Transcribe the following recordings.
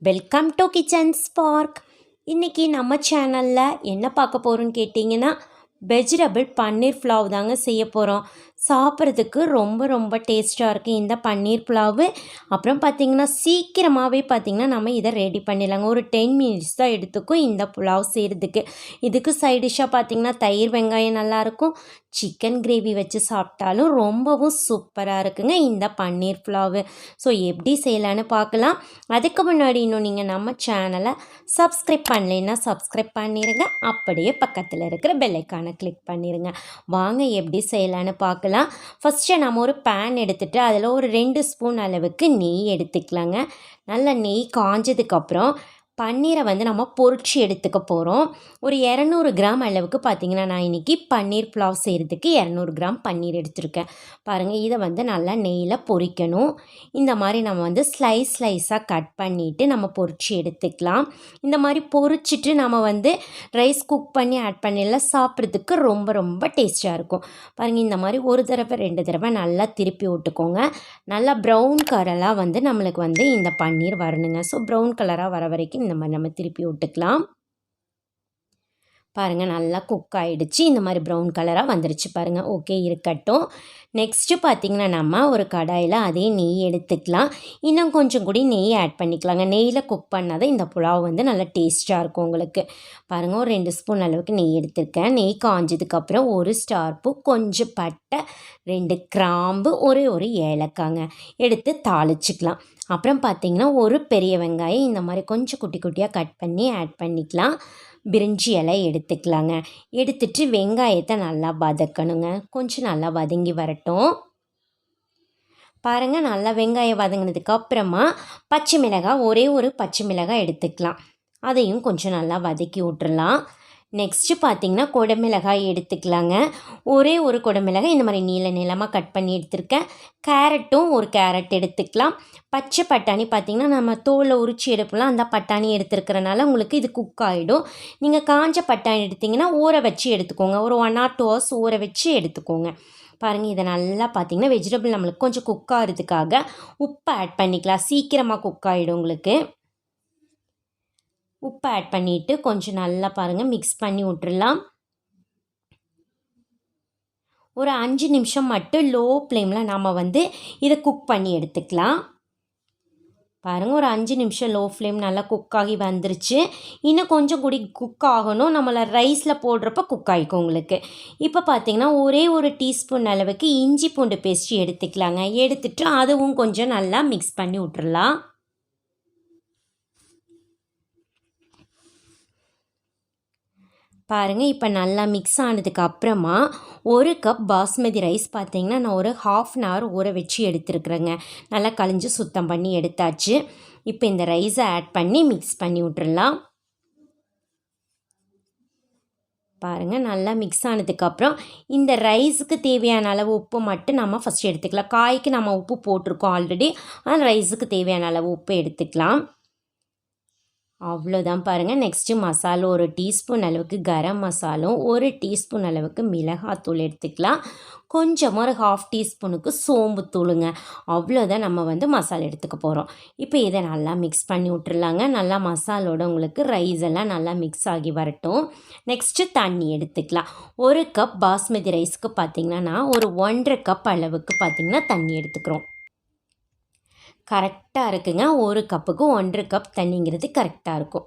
Welcome to kitchen spark. இன்றைக்கி நம்ம சேனலில் என்ன பார்க்க போகிறோன்னு கேட்டிங்கன்னா, வெஜிடபிள் பன்னீர் புலாவ் தாங்க செய்ய போகிறோம். சாப்பிட்றதுக்கு ரொம்ப ரொம்ப டேஸ்ட்டாக இருக்குது இந்த பன்னீர் புலாவு. அப்புறம் பார்த்திங்கன்னா சீக்கிரமாகவே பார்த்திங்கன்னா நம்ம இதை ரெடி பண்ணிடலாங்க. ஒரு 10 மினிட்ஸ் தான் எடுத்துக்கும் இந்த புலாவ் செய்கிறதுக்கு. இதுக்கு சைட் டிஷ்ஷாக பார்த்திங்கன்னா தயிர் வெங்காயம் நல்லாயிருக்கும். சிக்கன் கிரேவி வச்சு சாப்பிட்டாலும் ரொம்பவும் சூப்பராக இருக்குங்க இந்த பன்னீர் புலாவு. ஸோ எப்படி செய்யலான்னு பார்க்கலாம். அதுக்கு முன்னாடி இன்னும் நீங்கள் நம்ம சேனலை சப்ஸ்கிரைப் பண்ணலைன்னா சப்ஸ்கிரைப் பண்ணிடுங்க. அப்படியே பக்கத்தில் இருக்கிற பெல்லைக்கானை கிளிக் பண்ணிடுங்க. வாங்க எப்படி செய்யலான்னு பார்க்கலாம். ஃபஸ்ட்டு நம்ம ஒரு பேன் எடுத்துகிட்டு அதில் ஒரு 2 ஸ்பூன் அளவுக்கு நெய் எடுத்துக்கலாங்க. நல்ல நெய் காஞ்சதுக்கப்புறம் பன்னீரை நம்ம பொரிச்சு எடுத்துக்க போகிறோம். ஒரு 200 கிராம் அளவுக்கு பார்த்திங்கன்னா நான் இன்றைக்கி பன்னீர் புலாவ் செய்கிறதுக்கு 200 கிராம் பன்னீர் எடுத்துருக்கேன். பாருங்கள், இதை நல்லா நெய்யில் பொரிக்கணும். இந்த மாதிரி நம்ம ஸ்லைஸாக கட் பண்ணிவிட்டு நம்ம பொரிச்சு எடுத்துக்கலாம். இந்த மாதிரி பொரிச்சிட்டு நம்ம ரைஸ் குக் பண்ணி ஆட் பண்ணிடலாம். சாப்பிட்றதுக்கு ரொம்ப ரொம்ப டேஸ்ட்டாக இருக்கும். பாருங்கள், இந்த மாதிரி ஒரு தடவை 2 தடவை நல்லா திருப்பி விட்டுக்கோங்க. நல்லா ப்ரௌன் கலராக நம்மளுக்கு இந்த பன்னீர் வரணுங்க. ஸோ ப்ரௌன் கலராக வர வரைக்கும் இந்த மாதிரி நம்ம திருப்பி விட்டுக்கலாம். பாருங்கள், நல்லா குக் ஆகிடுச்சு. இந்த மாதிரி ப்ரௌன் கலராக வந்துருச்சு பாருங்கள். ஓகே, இருக்கட்டும். நெக்ஸ்ட்டு பார்த்திங்கன்னா நம்ம ஒரு கடாயில் அதே நெய் எடுத்துக்கலாம். இன்னும் கொஞ்சம் கூட நெய் ஆட் பண்ணிக்கலாங்க. நெய்யில் குக் பண்ணால் தான் இந்த புலாவ் நல்லா டேஸ்ட்டாக இருக்கும் உங்களுக்கு. பாருங்கள், ஒரு 2 ஸ்பூன் அளவுக்கு நெய் எடுத்துருக்கேன். நெய் காஞ்சதுக்கப்புறம் ஒரு ஸ்டார் பூ, கொஞ்சம் பட்டை, 2 கிராம்பு, ஒரு ஏலக்காங்க எடுத்து தாளிச்சிக்கலாம். அப்புறம் பார்த்திங்கன்னா ஒரு பெரிய வெங்காயம் இந்த மாதிரி கொஞ்சம் குட்டி குட்டியாக கட் பண்ணி ஆட் பண்ணிக்கலாம். பிரிஞ்சி இலை எடுத்துக்கலாங்க. எடுத்துட்டு வெங்காயத்தை நல்லா வதக்கணுங்க. கொஞ்சம் நல்லா வதங்கி வரட்டும். பாருங்கள், நல்லா வெங்காயம் வதங்கினதுக்கு அப்புறமா பச்சை மிளகாய், ஒரு பச்சை மிளகாய் எடுத்துக்கலாம். அதையும் கொஞ்சம் நல்லா வதக்கி விட்டுறலாம். நெக்ஸ்ட்டு பார்த்திங்கன்னா குடமிளகாய் எடுத்துக்கலாங்க. ஒரு குடமிளகாய் இந்த மாதிரி நீளமாக கட் பண்ணி எடுத்துருக்கேன். கேரட்டும் ஒரு கேரட் எடுத்துக்கலாம். பச்சை பட்டாணி பார்த்திங்கன்னா நம்ம தோலை உரிச்சி எடுப்பலாம். அந்த பட்டாணி எடுத்துருக்கிறனால உங்களுக்கு இது குக் ஆகிடும். நீங்கள் காஞ்ச பட்டாணி எடுத்திங்கன்னா ஊற வச்சு எடுத்துக்கோங்க. ஒரு 1 or 2 hours ஊற வச்சு எடுத்துக்கோங்க. பாருங்கள், இதை நல்லா பார்த்திங்கன்னா வெஜிடபிள் நம்மளுக்கு கொஞ்சம் குக் ஆகிறதுக்காக உப்பு ஆட் பண்ணிக்கலாம். சீக்கிரமாக குக் ஆகிடும் உங்களுக்கு. உப்பு ஆட் பண்ணிவிட்டு கொஞ்சம் நல்லா பாருங்கள் மிக்ஸ் பண்ணி விட்டுறலாம். ஒரு 5 நிமிஷம் மட்டும் லோ ஃப்ளேமில் நம்ம இதை குக் பண்ணி எடுத்துக்கலாம். பாருங்கள், ஒரு 5 நிமிஷம் லோ ஃப்ளேம் நல்லா குக் ஆகி வந்துருச்சு. இன்னும் கொஞ்சம் கூடி குக் ஆகணும். நம்மளை ரைஸில் போடுறப்ப குக் ஆகிக்கும் உங்களுக்கு. இப்போ பார்த்திங்கன்னா ஒரு டீஸ்பூன் அளவுக்கு இஞ்சி பூண்டு பேஸ்ட் எடுத்துக்கலாங்க. எடுத்துட்டு அதுவும் கொஞ்சம் நல்லா மிக்ஸ் பண்ணி விட்டுறலாம். பாருங்கள், இப்போ நல்லா மிக்ஸ் ஆனதுக்கு அப்புறமா 1 கப் பாஸ்மதி ரைஸ் பார்த்திங்கன்னா நான் ஒரு 1/2 hour ஊற வச்சு எடுத்துருக்குறேங்க. நல்லா கழிஞ்சு சுத்தம் பண்ணி எடுத்தாச்சு. இப்போ இந்த ரைஸை ஆட் பண்ணி மிக்ஸ் பண்ணி விட்டுறலாம். பாருங்கள், நல்லா மிக்ஸ் ஆனதுக்கப்புறம் இந்த ரைஸுக்கு தேவையான அளவு உப்பு மட்டும் நம்ம ஃபஸ்ட்டு எடுத்துக்கலாம். காய்க்கு நம்ம உப்பு போட்டிருக்கோம் ஆல்ரெடி. ஆனால் ரைஸுக்கு தேவையான அளவு உப்பு எடுத்துக்கலாம். அவ்வளோதான் பாருங்கள். நெக்ஸ்ட்டு மசாலா ஒரு டீஸ்பூன் அளவுக்கு கரம் மசாலும், ஒரு டீஸ்பூன் அளவுக்கு மிளகாத்தூள் எடுத்துக்கலாம். கொஞ்சமாக ஒரு 1/2 டீஸ்பூனுக்கு சோம்பு தூளுங்க. அவ்வளோதான் நம்ம மசாலா எடுத்துக்க போகிறோம். இப்போ இதை நல்லா மிக்ஸ் பண்ணி விட்டுருலாங்க. நல்லா மசாலோட உங்களுக்கு ரைஸ் எல்லாம் நல்லா மிக்ஸ் ஆகி வரட்டும். நெக்ஸ்ட்டு தண்ணி எடுத்துக்கலாம். 1 கப் பாஸ்மதி ரைஸ்க்கு பார்த்திங்கன்னா நான் ஒரு 1.5 கப் அளவுக்கு பார்த்திங்கன்னா தண்ணி எடுத்துக்கிறோம். கரெக்டாக இருக்குங்க. 1 கப்புக்கு 1.5 கப் தண்ணிங்கிறது கரெக்டாக இருக்கும்.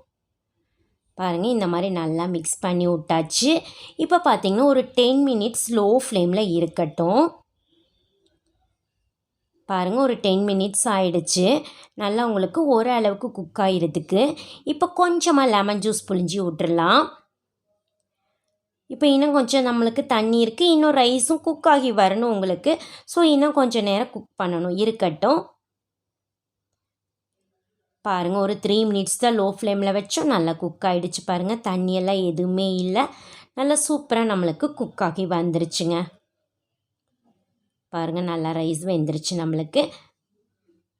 பாருங்கள், இந்த மாதிரி நல்லா மிக்ஸ் பண்ணி விட்டாச்சு. இப்போ பார்த்திங்கன்னா ஒரு 10 மினிட்ஸ் லோ ஃப்ளேமில் இருக்கட்டும். பாருங்கள், ஒரு 10 மினிட்ஸ் ஆகிடுச்சு. நல்லா உங்களுக்கு ஓரளவுக்கு குக் ஆகிடுறதுக்கு. இப்போ கொஞ்சமாக லெமன் ஜூஸ் புழிஞ்சி விட்டுறலாம். இப்போ இன்னும் கொஞ்சம் நம்மளுக்கு தண்ணி இருக்குது. இன்னும் ரைஸும் குக் ஆகி வரணும் உங்களுக்கு. ஸோ இன்னும் கொஞ்சம் நேரம் குக் பண்ணணும். இருக்கட்டும். பாருங்கள், ஒரு 3 மினிட்ஸ் தான் லோ ஃப்ளேமில் வச்சோம். நல்லா குக் ஆகிடுச்சு பாருங்கள். தண்ணியெல்லாம் எதுவுமே இல்லை. நல்லா சூப்பராக நம்மளுக்கு குக் ஆகி வந்துருச்சுங்க. பாருங்கள், நல்லா ரைஸ் வெந்துருச்சு நம்மளுக்கு.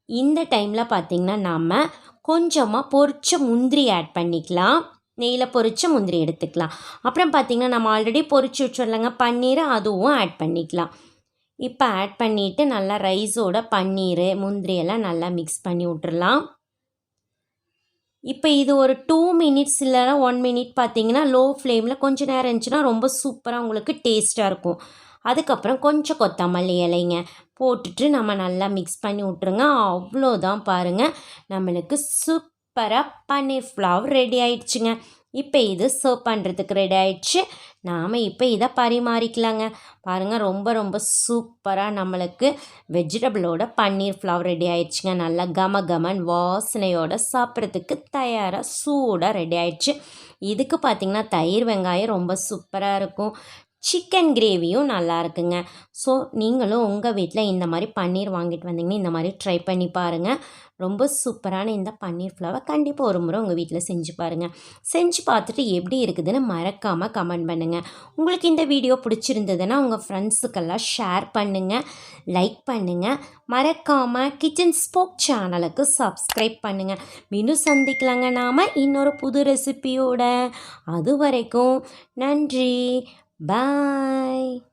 இந்த டைமில் பார்த்திங்கன்னா நாம் கொஞ்சமாக பொரிச்ச முந்திரி ஆட் பண்ணிக்கலாம். நெய்யில் பொரிச்ச முந்திரி எடுத்துக்கலாம். அப்புறம் பார்த்திங்கன்னா நம்ம ஆல்ரெடி பொரிச்சு வச்சிடலாங்க பன்னீரை, அதுவும் ஆட் பண்ணிக்கலாம். இப்போ ஆட் பண்ணிவிட்டு நல்லா ரைஸோட பன்னீர் முந்திரி எல்லாம் நல்லா மிக்ஸ் பண்ணி விட்டுறலாம். இப்போ இது ஒரு 2 மினிட்ஸ் இல்லைனா 1 மினிட் பார்த்தீங்கன்னா லோ ஃப்ளேமில் கொஞ்சம் நேரம் இருந்துச்சுன்னா ரொம்ப சூப்பராக உங்களுக்கு டேஸ்ட்டாக இருக்கும். அதுக்கப்புறம் கொஞ்சம் கொத்தமல்லி இலைங்க போட்டுட்டு நம்ம நல்லா மிக்ஸ் பண்ணி விட்ருங்க. அவ்வளோதான் பாருங்கள், நம்மளுக்கு சூப்பராக பன்னீர் ஃப்ளவர் ரெடி ஆயிடுச்சுங்க. இப்போ இது சர்வ் பண்ணுறதுக்கு ரெடி ஆயிடுச்சு. நாம் இப்போ இதை பரிமாறிக்கலாங்க. பாருங்கள், ரொம்ப ரொம்ப சூப்பராக நம்மளுக்கு வெஜிடபிளோட பன்னீர் ஃப்ளவர் ரெடி ஆயிடுச்சுங்க. நல்லா கம கமன் வாசனையோட சாப்பிட்றதுக்கு தயாராக சூடாக ரெடி ஆயிடுச்சு. இதுக்கு பார்த்திங்கன்னா தயிர் வெங்காயம் ரொம்ப சூப்பராக இருக்கும். சிக்கன் கிரேவியும் நல்லா இருக்குங்க. ஸோ நீங்களும் உங்கள் வீட்டில் இந்த மாதிரி பன்னீர் வாங்கிட்டு வந்தீங்கன்னா இந்த மாதிரி ட்ரை பண்ணி பாருங்கள். ரொம்ப சூப்பரான இந்த பன்னீர் ஃப்ளவர் கண்டிப்பாக ஒரு முறை உங்கள் வீட்டில் செஞ்சு பாருங்கள். செஞ்சு பார்த்துட்டு எப்படி இருக்குதுன்னு மறக்காமல் கமெண்ட் பண்ணுங்கள். உங்களுக்கு இந்த வீடியோ பிடிச்சிருந்ததுன்னா உங்கள் ஃப்ரெண்ட்ஸுக்கெல்லாம் ஷேர் பண்ணுங்கள், லைக் பண்ணுங்கள். மறக்காமல் கிச்சன் ஸ்போக் சேனலுக்கு சப்ஸ்கிரைப் பண்ணுங்கள். மீண்டும் சந்திக்கலாங்க நாம் இன்னொரு புது ரெசிபியோட. அது வரைக்கும் நன்றி. Bye.